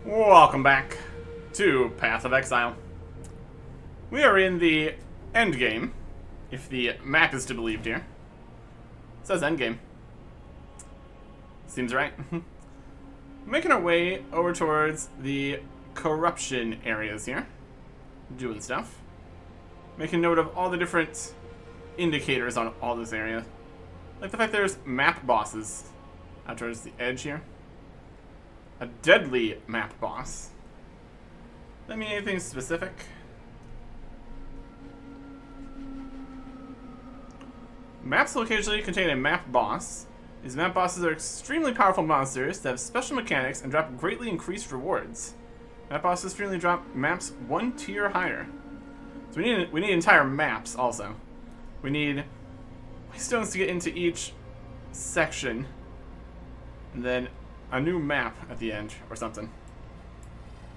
Welcome back to Path of Exile. We are in the end game, if the map is to be believed here. It says end game. Seems right. Making our way over towards the corruption areas here. Doing stuff. Making note of all the different indicators on all this area. Like the fact there's map bosses out towards the edge here. A deadly map boss. That mean anything specific? Maps will occasionally contain a map boss. These map bosses are extremely powerful monsters that have special mechanics and drop greatly increased rewards. Map bosses frequently drop maps one tier higher. So we need entire maps also. We need stones to get into each section, and then a new map at the end or something.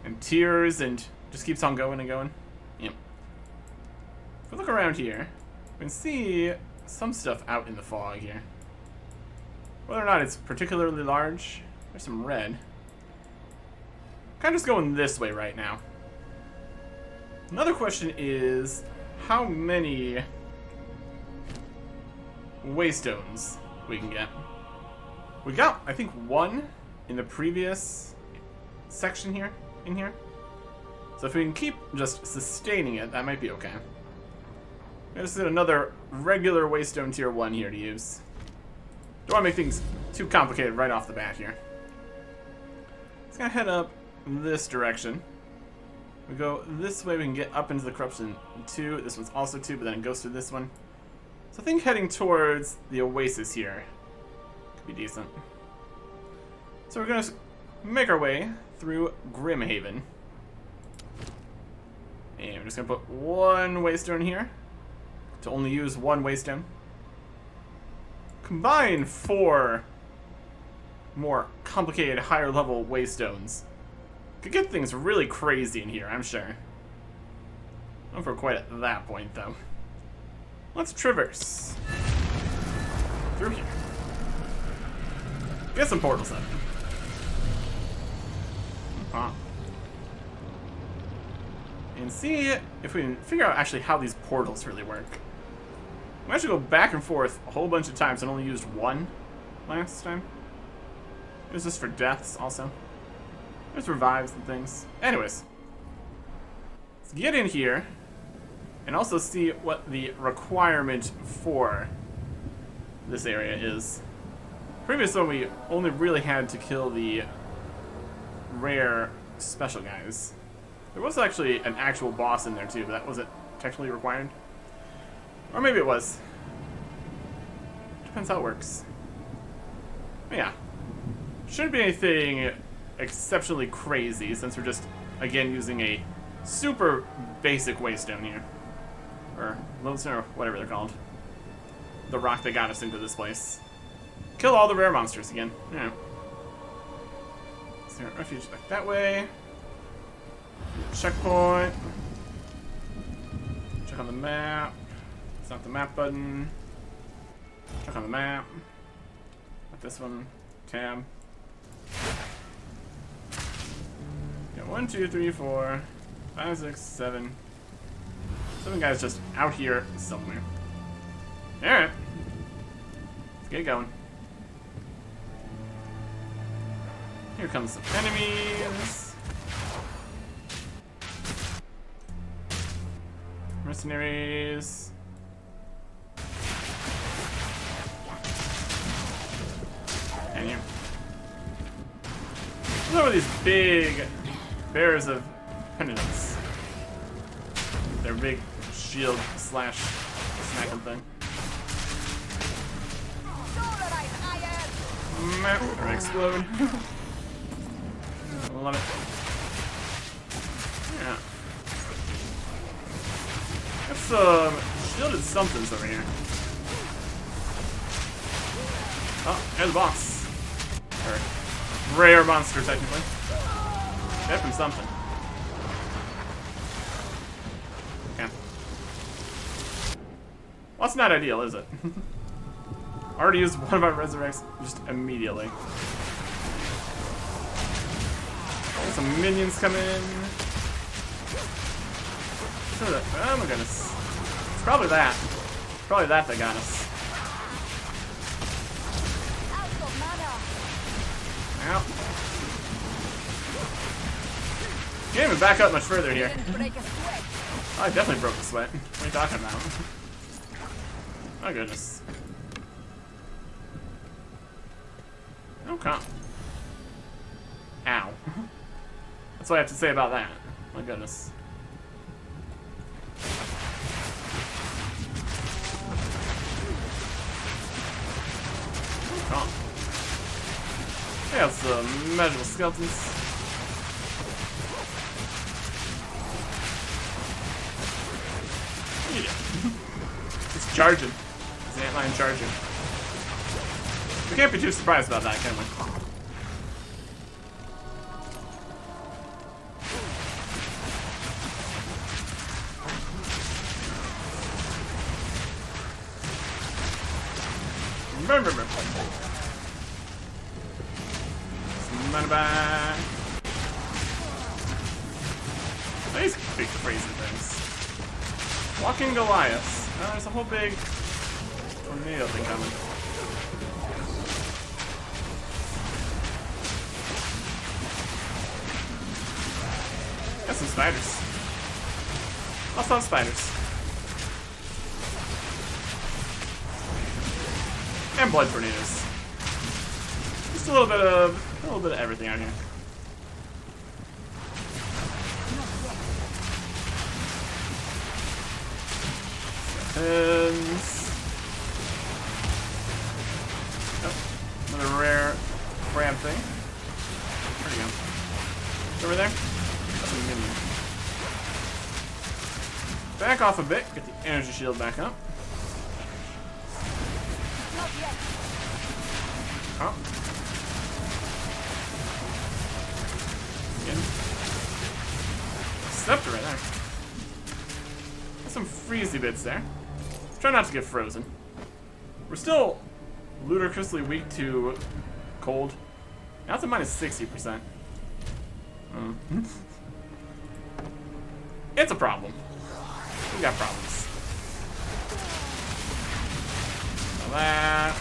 And tiers, and just keeps on going and going. Yep. If we look around here, we can see some stuff out in the fog here. Whether or not it's particularly large, there's some red. Kind of just going this way right now. Another question is, how many waystones we can get? We got, I think, one in the previous section here, in here. So if we can keep just sustaining it, that might be okay. I just did another regular waystone tier 1 here to use. Don't want to make things too complicated right off the bat here. Let's gonna head up this direction. We go this way, we can get up into the corruption 2. This one's also 2, but then it goes to this one. So I think heading towards the oasis here could be decent. So we're gonna make our way through Grimhaven. And we're just gonna put one waystone here to only use one waystone. Combine 4 more complicated, higher level waystones. Could get things really crazy in here, I'm sure. Not for quite at that point, though. Let's traverse through here. Get some portals up. And see if we can figure out actually how these portals really work. We actually go back and forth a whole bunch of times and only used one last time. It was just for deaths also. There's revives and things. Anyways, let's get in here and also see what the requirement for this area is. Previous one, we only really had to kill the rare special guys. There was actually an actual boss in there too, but that wasn't technically required. Or maybe it was. Depends how it works. But yeah. Shouldn't be anything exceptionally crazy since we're just, again, using a super basic waystone here. Or lodestone, or whatever they're called. The rock that got us into this place. Kill all the rare monsters again. Yeah. So refuge back that way. Checkpoint. Check on the map. It's not the map button. Check on the map. Not this one. Tab. Yeah, 1, 2, 3, 4, 5, 6, 7. 7 guys just out here somewhere. Alright. Let's get going. Here comes some enemies. Mercenaries. And here. Look at these big bears of penitence. Their big shield slash smacking thing. Or explode. Love it. Yeah. Got some shielded somethings over here. Oh, there's the boss. Or rare monster, technically. Get from something. Okay. Well, that's not ideal, is it? Already used one of our resurrects just immediately. some minions come in. Oh my goodness. It's probably that. Probably that got us. Ow. Can't even back up much further here. Oh, I definitely broke the sweat. What are you talking about? My goodness. Okay. Ow. That's what I have to say about that. My goodness. Okay. Yeah, some magical skeletons. It's charging. It's an antlion charging. We can't be too surprised about that, can we? Remember. Mana back. These big crazy things. Walking Goliaths. There's a whole big tornado thing coming. Got some spiders. Lots of spiders. And blood tornadoes. Just a little bit of everything out here. Oh, another rare crab thing. Where'd he go? It's over there? That's a minion. Back off a bit, get the energy shield back up. Oh. Again. Scepter right there. Got some freezy bits there. Try not to get frozen. We're still ludicrously weak to cold. Now it's a minus 60%. It's a problem. We got problems. Now that.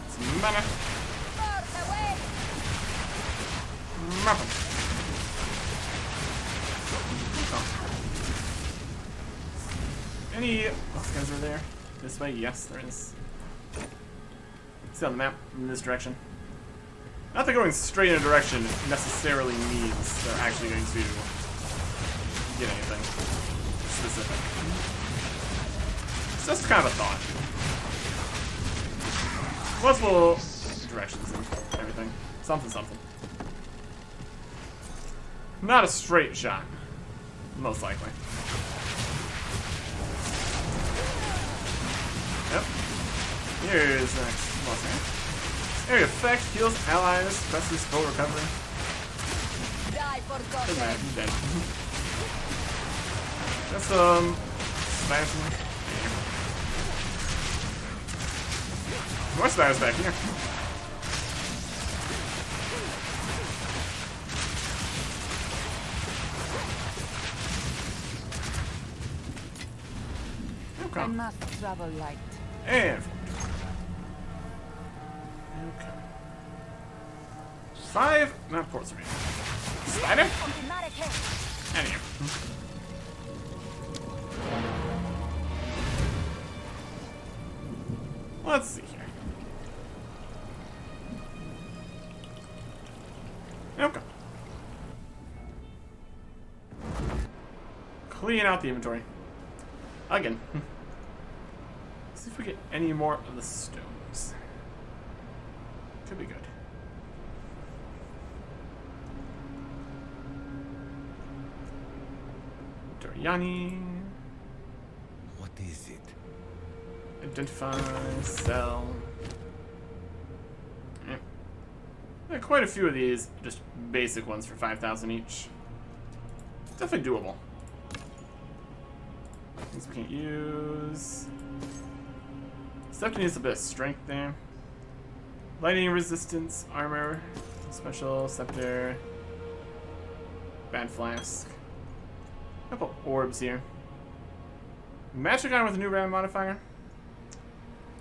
Some mana. Any those guys are there? This way? Yes, there is. See on the map in this direction. Not that going straight in a direction necessarily means they're actually going to get anything specific. It's just kind of a thought. Multiple directions and everything. Something. Not a straight shot. Most likely. Yep. Here's the next boss man. Area effect heals allies, presses full recovery. Doesn't matter, he's dead. Got some spiders in here. More spiders back here. Okay. I must travel light. And okay. 5 map ports remaining. Spider? And here. Let's see here. Okay. Clean out the inventory. Again. See if we get any more of the stones. Could be good. Doriani. What is it? Identify, sell. Yeah, quite a few of these, just basic ones for 5,000 each. Definitely doable. Things we can't use. Scepter needs a bit of strength there. Lightning resistance, armor, special, scepter, bad flask. A couple orbs here. Magic item with a new RAM modifier.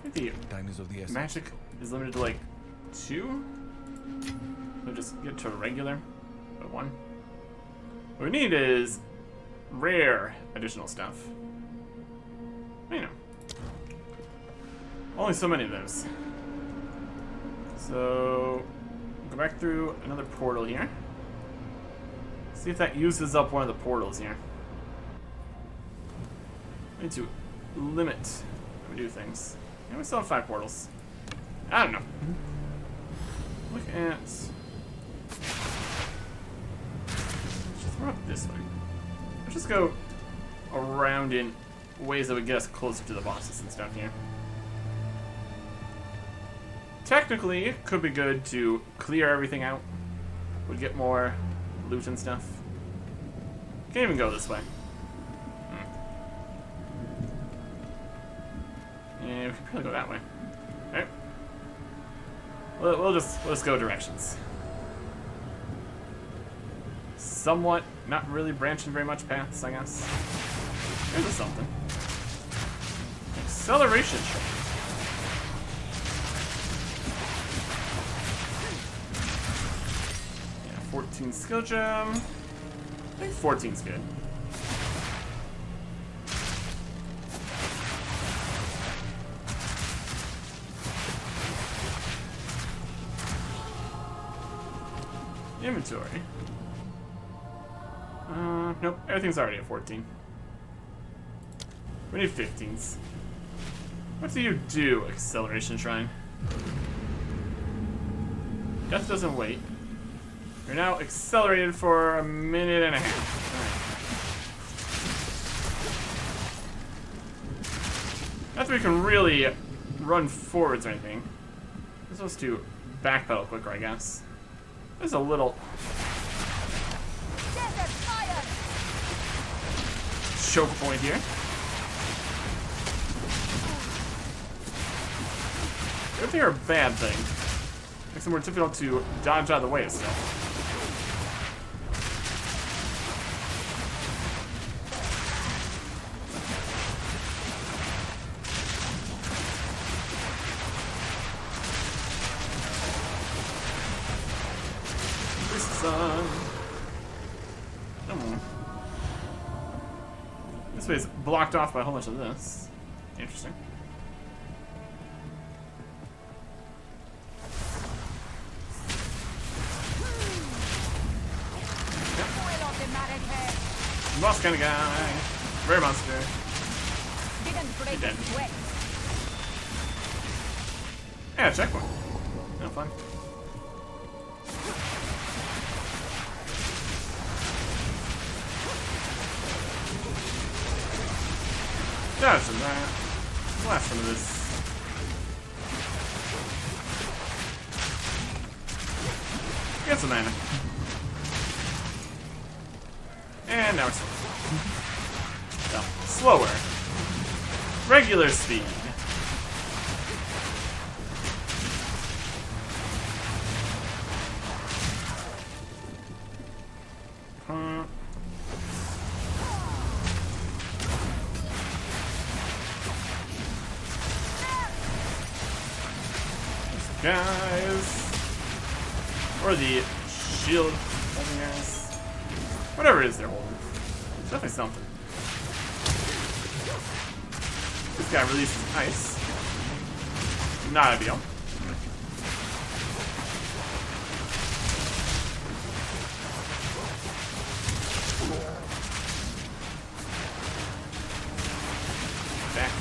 I think Time is of the essence. magic is limited to like 2. So just get to a regular, but 1. What we need is rare additional stuff. You know, only so many of those. So go back through another portal here. See if that uses up one of the portals here. I need to limit how we do things. Yeah, we still have 5 portals. I don't know. Look at. Just throw it this way. Let's just go around in ways that would get us closer to the bosses and stuff here. Technically, it could be good to clear everything out. Would get more loot and stuff. Can't even go this way. Yeah, we could probably go that way. Alright. We'll just go directions. Somewhat, not really branching very much paths, I guess. Here's a something. Acceleration shot. Yeah, 14 skill gem. I think 14's good. Inventory. Nope, everything's already at 14. We need 15s. What do you do, Acceleration Shrine? Death doesn't wait. You're now accelerated for 1.5 minutes. Right. Not that we can really run forwards or anything. We're supposed to backpedal quicker, I guess. There's a little choke point here. Good thing or a bad thing? Makes it more difficult to dodge out of the way of stuff. This way is blocked off by a whole bunch of this. Interesting. Yep. Boss kind of guy. Rare monster. He dead. Yeah, checkpoint. No fun. Dodge some that. Blast some of this. Get some mana. And now we're slow. So, slower. Regular speed. Guys, or the shield holding guys, whatever it is they're holding. It's definitely something. This guy releases ice. Not ideal. Back.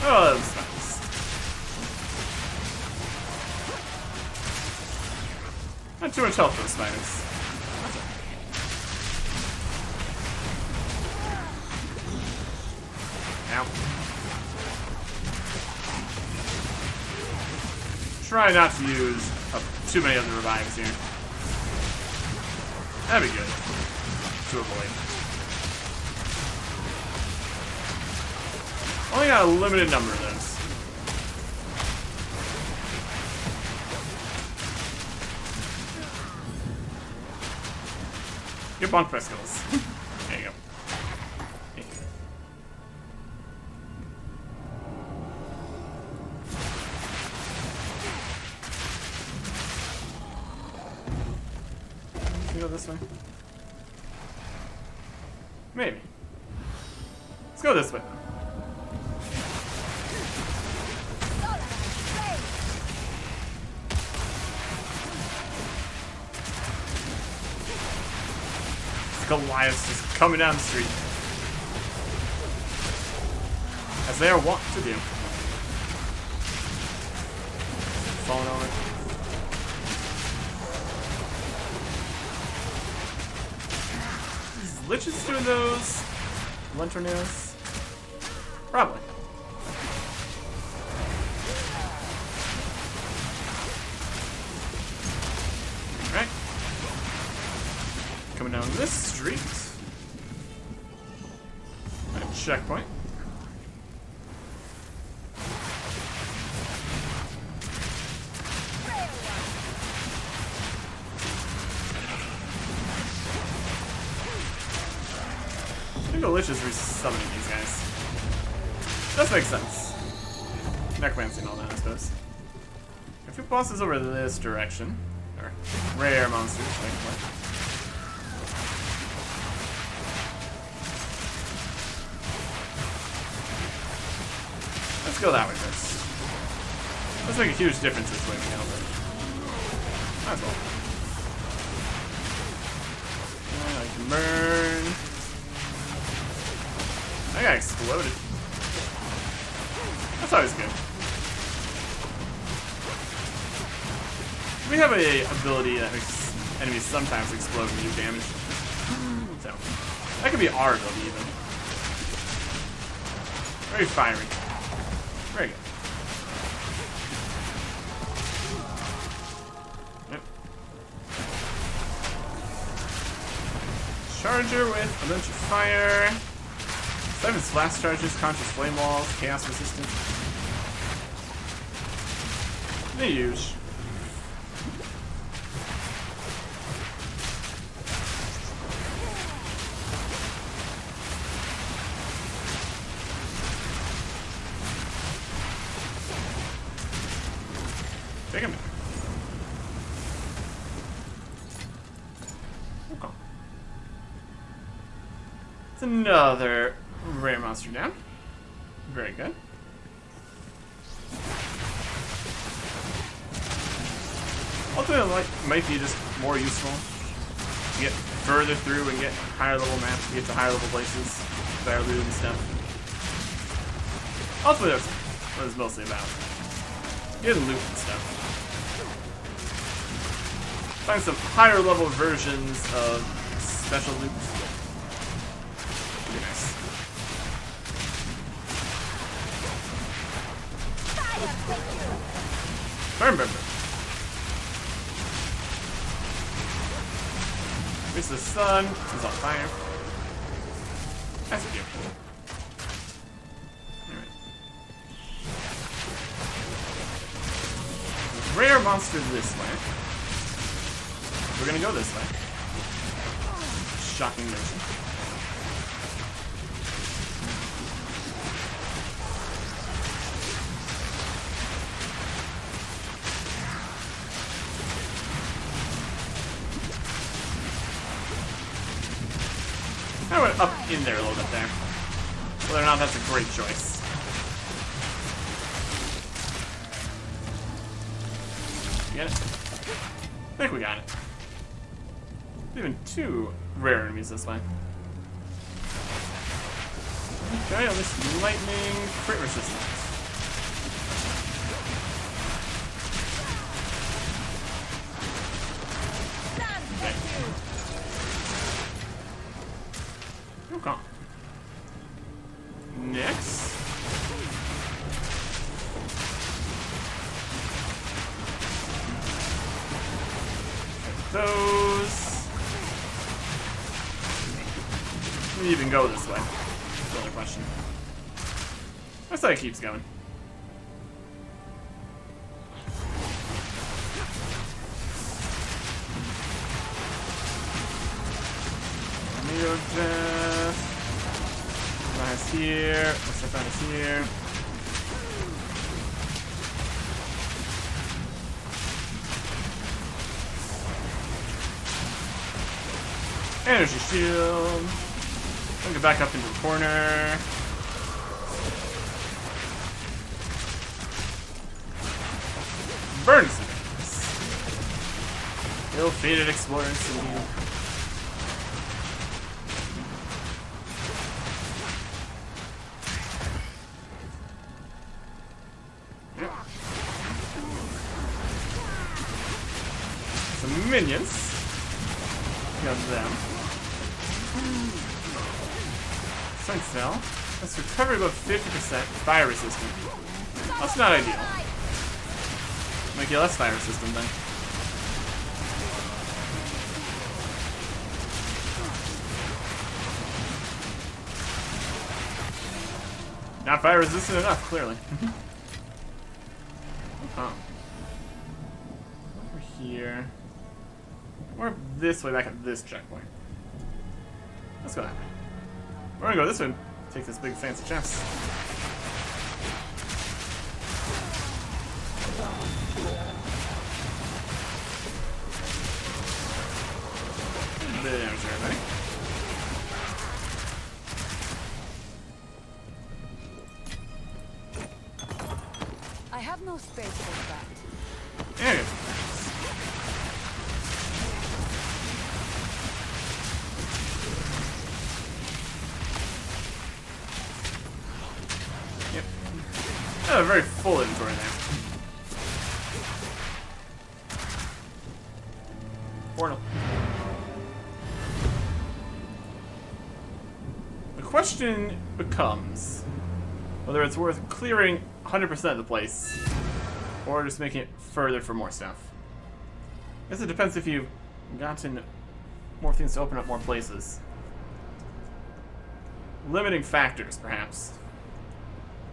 Oh, that's nice. Not too much health for the spiders. Ow. Try not to use too many of the revives here. That'd be good to avoid. Only got a limited number of those. Get bunk skills. There you go. Can we go this way? Maybe. Let's go this way. Goliath's just coming down the street. As they are wont to do. Falling over. Is Lich's doing those? Lentorneos? Probably. Alright. Coming down this street. A checkpoint. I think the Lich is resummoning these guys. Does make sense. Necromancy and all that, I suppose. A few bosses over this direction. Or rare monsters, like. Let's go that way first. Let's make a huge difference this way we go, but might as well. I can burn. That guy exploded. That's always good. We have a ability that makes enemies sometimes explode and do damage. So that could be our ability even. Very fiery. Very good. Yep. Charger with a bunch of fire. 7 splash charges, conscious flame walls, chaos resistance. They use. Take a minute. Okay. It's another rare monster down. Very good. Ultimately, like, might be just more useful to get further through and get higher level maps, to get to higher level places, better loot and stuff. Ultimately, that's what it's mostly about. Getting loot and stuff. Find some higher level versions of special loot. Pretty nice. Burn, burn, burn. Here's the sun. He's on fire. That's beautiful. Alright. Rare monster this way. We're gonna go this way. Shocking motion. I went up in there a little bit there. Whether or not that's a great choice. You get it? I think we got it. Even 2 rare enemies this way. Okay, on this lightning crit resistance. Okay. Okay. Next. Those. Can we even go this way? That's the other question. That's how it keeps going. Tornado death. Nice here. Let's check on us here. Energy shield. I'll get back up into the corner. Burn some things. Ill-fated explorer city. Yep. Some minions. Got them. Strength cell. Let's recover about 50%. Fire resistant. That's not ideal. Make it less fire resistant then. Not fire resistant enough, clearly. Oh. Over here. Or this way, back at this checkpoint. Let's go that way. We're gonna go this way and take this big fancy chest. There's everybody. I have no space for that. There it is. Yep. Oh, a very full inventory there. Portal. The question becomes whether it's worth clearing 100% of the place or just making it further for more stuff. I guess it depends if you've gotten more things to open up more places. Limiting factors, perhaps.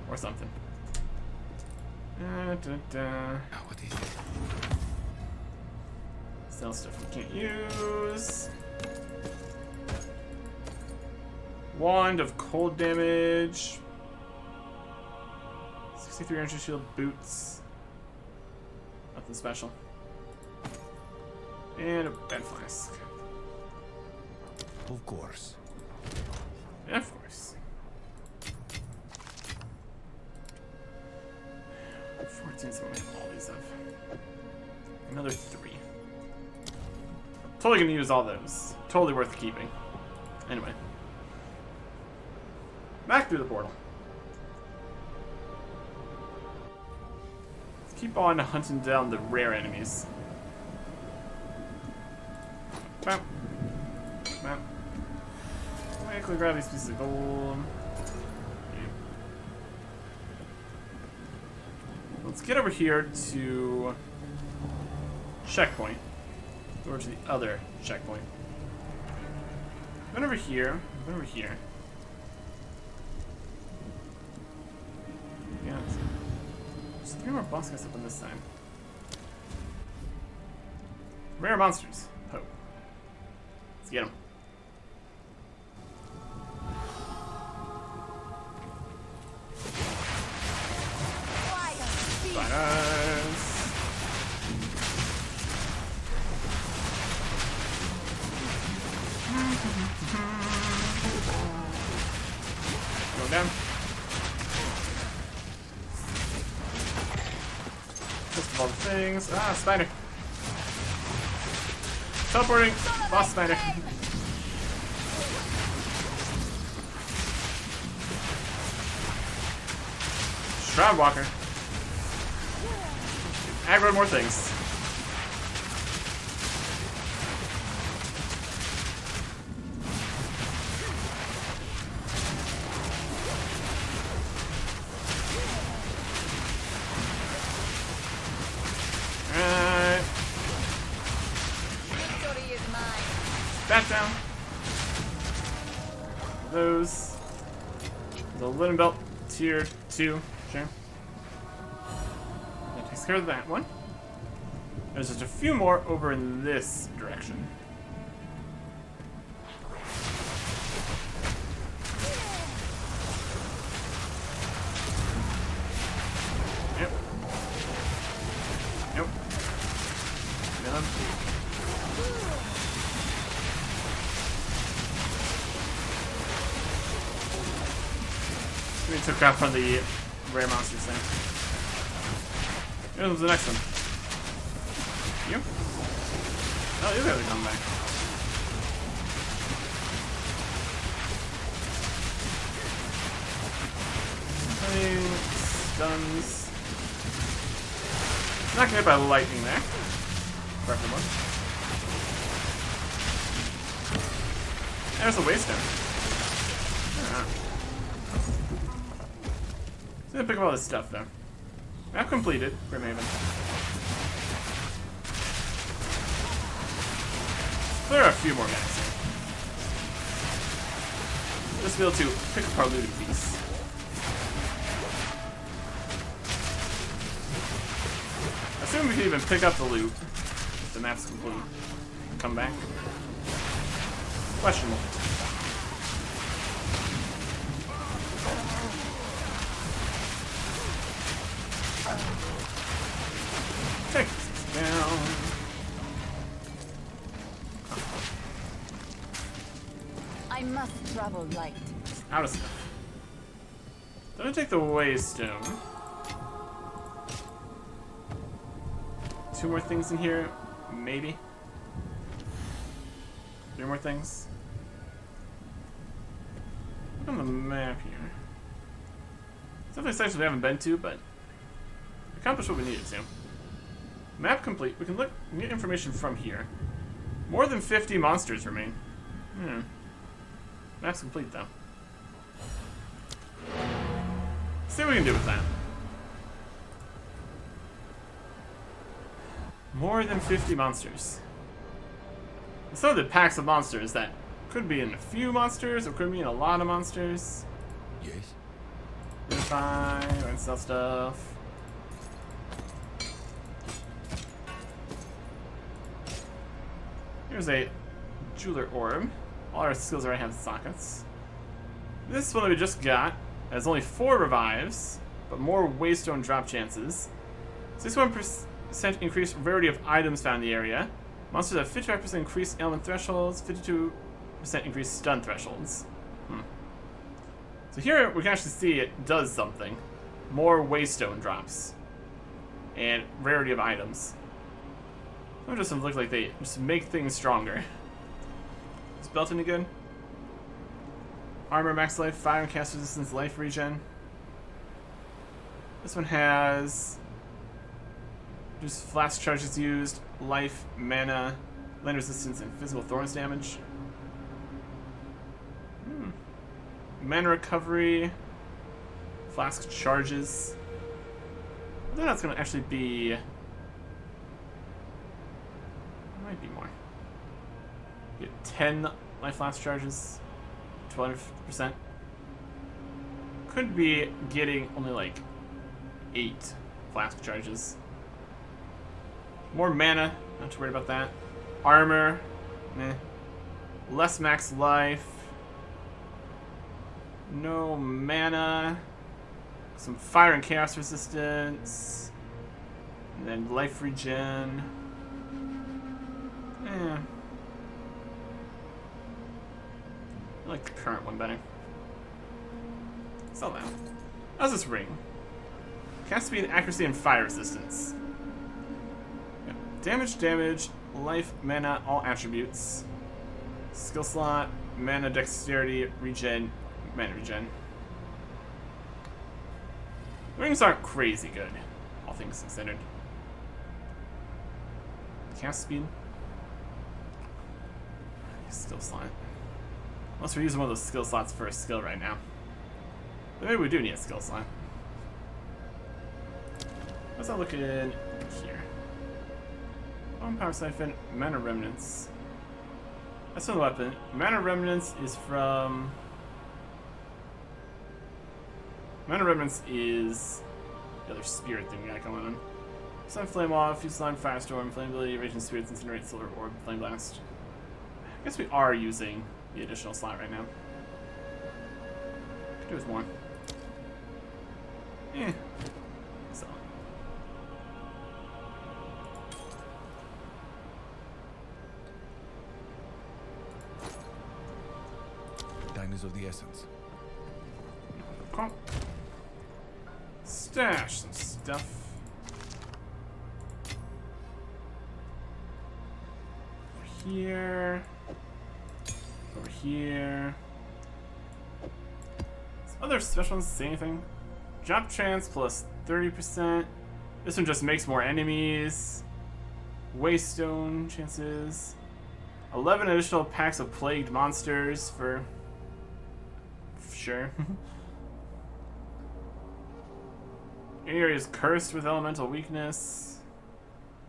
Or something. What is it? Sell stuff we can't use. Wand of cold damage. 63 energy shield boots. Nothing special. And a bed flask. Of course. Yeah, of course. 14, so I'm gonna have all these up. Another 3. Totally gonna use all those. Totally worth keeping. Anyway. Back through the portal. Let's keep on hunting down the rare enemies. Bam. Bam. Quickly grab these pieces of gold. Let's get over here to checkpoint. Or to the other checkpoint. Then over here. Then over here. Yeah. There's 3 more boss guys up on this side. Rare monsters. Hope. Let's get them. Spiders. Go down. List of all the things. Ah, spider. Teleporting. Boss spider. Shroud walker. Aggro more things. Alright. Victory is mine. Back down. those. The linen belt tier 2. Sure. That takes care of that one. There's just a few more over in this direction. Yep. Nope. None. We took out one of the rare monsters there. Here comes the next one. You? Oh, you gotta come back. Stuns. Not gonna hit by lightning there. Preferable. There's a waste there. So I'm gonna pick up all this stuff though. Map completed for Maven. There are a few more guys here. Just be able to pick up our looting piece. I assume we can even pick up the loot if the map's complete. Come back. Questionable. Take this down. I must travel light. Out of stuff. Don't take the waystone. Two more things in here, maybe. Three more things. Look on the map here. It's definitely sections we haven't been to, but accomplished what we needed to. Map complete. We can look and get information from here. More than 50 monsters remain. Map's complete though. See what we can do with that. More than 50 monsters. Some of the packs of monsters that could be in a few monsters or could be in a lot of monsters. Yes. Fine, and sell stuff. Here's a jeweler orb. All our skills already have sockets. This one that we just got has only 4 revives, but more waystone drop chances. 61% increased rarity of items found in the area. Monsters have 55% increased ailment thresholds, 52% increased stun thresholds. So here we can actually see it does something. More waystone drops. And rarity of items. Some just look like they just make things stronger. Is belt any good? Armor, max life, fire and cast resistance, life regen. This one has just flash charges used, life, mana, land resistance, and physical thorns damage. Mana recovery, flask charges. I think that's gonna actually be. Might be more. Get 10 life flask charges, 12%. Could be getting only like 8 flask charges. More mana, not too worried about that. Armor, meh. Less max life. No mana. Some fire and chaos resistance. And then life regen. I like the current one better. Sell that. How's this ring? Cast speed, accuracy, and fire resistance. Yep. Damage, life, mana, all attributes. Skill slot, mana, dexterity, regen, mana regen. The rings aren't crazy good, all things considered. Cast speed. Skill slot. Unless we're using one of those skill slots for a skill right now. But maybe we do need a skill slot. What's that looking here? Bone power siphon, mana remnants. That's not a weapon. Mana remnants is from Mana Remnants is the other spirit thing we got going on. Sun Flame Off, Fuse Slime, Firestorm, Flame Ability, Raging Spirits, Incinerate, Solar Orb, Flame Blast. I guess we are using the additional slot right now. Could do with more. So. Time is of the essence. Okay. Stash some stuff. Over here. Over here. Other special ones say anything? Drop chance plus 30%. This one just makes more enemies. Waystone chances. 11 additional packs of plagued monsters for sure. Area is cursed with elemental weakness.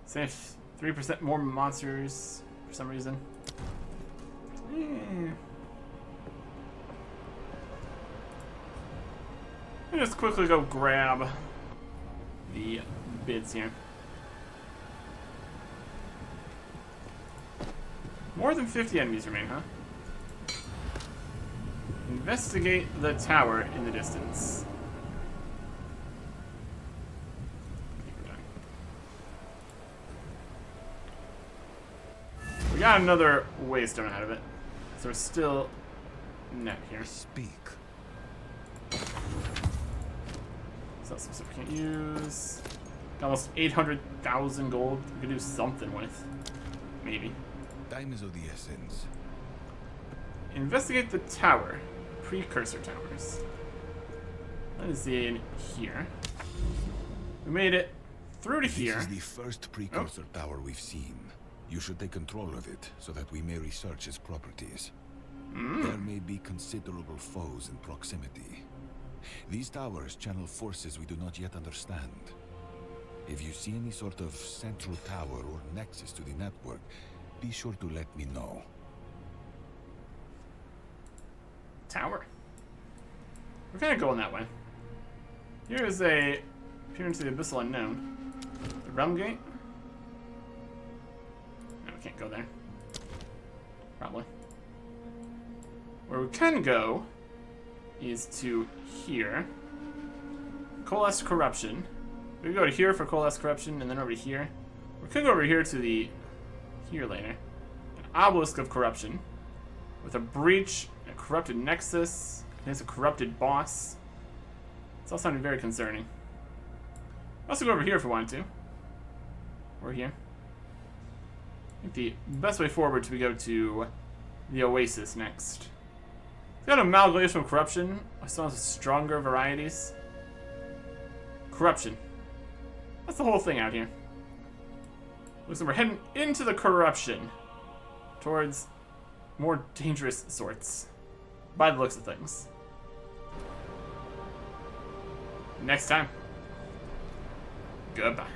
Save 3% more monsters for some reason. Let me just quickly go grab the bids here. More than 50 enemies remain, huh? Investigate the tower in the distance. We got another waystone out of it, so we're still net here. Speak. So some stuff we can't use. Got almost 800,000 gold. We could do something with, maybe. Time is of the essence. Investigate the tower. Precursor towers. What is in here? We made it through to here. This is the first precursor tower we've seen. You should take control of it so that we may research its properties. There may be considerable foes in proximity. These towers channel forces we do not yet understand. If you see any sort of central tower or nexus to the network, be sure to let me know. Tower. We're kind of going that way. Here is a appearance of the Abyssal Unknown. The Realm Gate. No, we can't go there. Probably. Where we can go is to here. Coalesce Corruption. We can go to here for Coalesce Corruption and then over to here. We could go over here to the here later. An Obelisk of Corruption. With a breach, a corrupted nexus, and it's a corrupted boss. It's all sounding very concerning. Also go over here if we want to. Or here. I think the best way forward to go to the Oasis next. It's got an amalgamation of corruption. I still have stronger varieties. Corruption. That's the whole thing out here. Looks like we're heading into the corruption. Towards more dangerous sorts. By the looks of things. Next time. Goodbye.